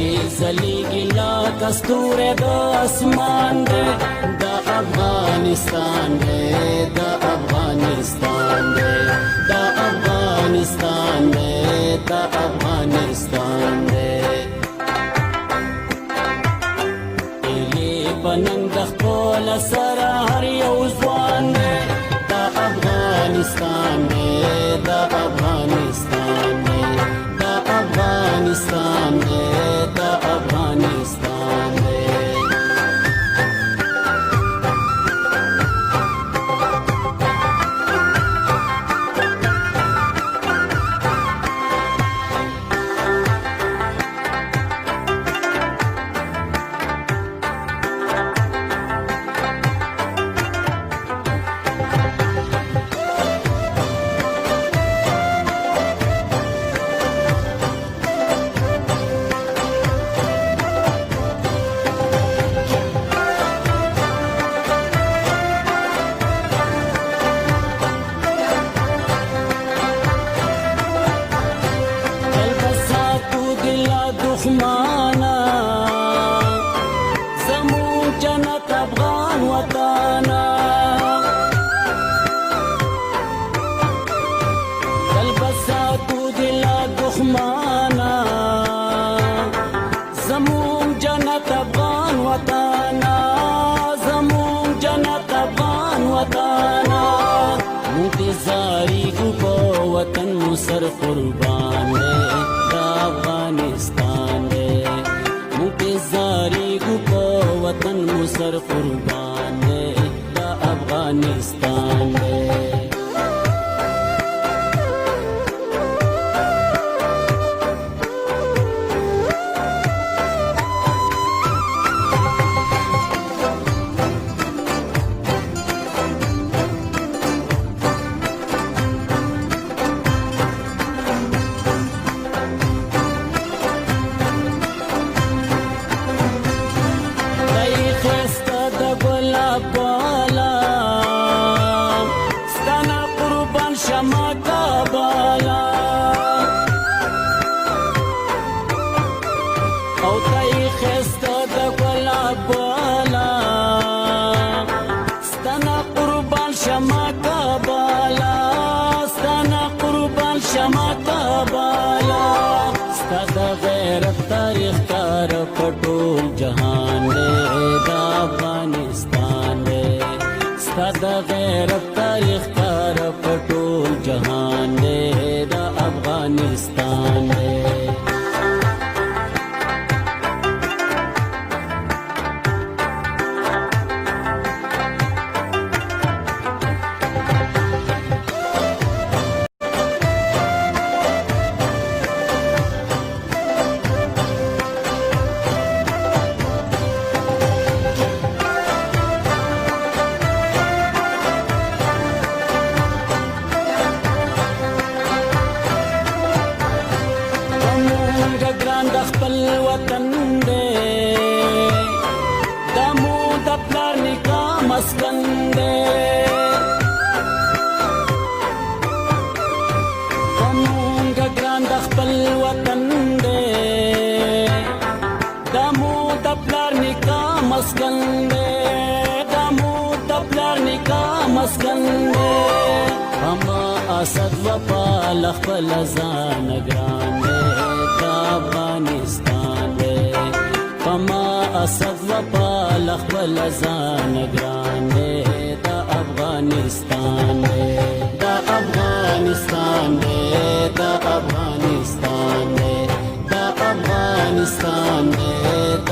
چې زلیږي لکه ستوری د اسمان دی د افغانستان دی د افغانستان دی د افغانستان دی د افغانستان دی ایلې په ننګ د خپل سره هر یو ځوان دی د افغانستان دی د افغانستان دی د افغانستان دی د افغانستان دی دښمانا زمون جنت افغان وطانا دل بساتو دلا دښمانا زمون جنت افغان وطانا زمون جنت افغان وطانا منتظاری کو په وطن مو سر قربان دی د افغانستان دی منتظاری کو په وطن مو سر قربان دی د افغانستان دی بالا ستانا قربان شما کابالا او تای خستا د ګلا بالا ستانا قربان شما کابالا ستانا قربان شما کابالا ستا د غیرت تاریخ کار پټول جهان دی د افغانستان ستا د غیرت تاریخ کار پټول جهان دی د افغانستان دی خپل وطن دی دا مو د پلار نیکه مسکن دی زمونږ ګران د خپل وطن دی دا مو د پلار نیکه مسکن دی دا مو د پلار نیکه مسکن دی اما اسد وفا لخپل ځان ګران دی افغانستان دی پما اسد وفا لخپل ځان ګران دی د افغانستان دی د افغانستان دی د افغانستان دی د افغانستان دی د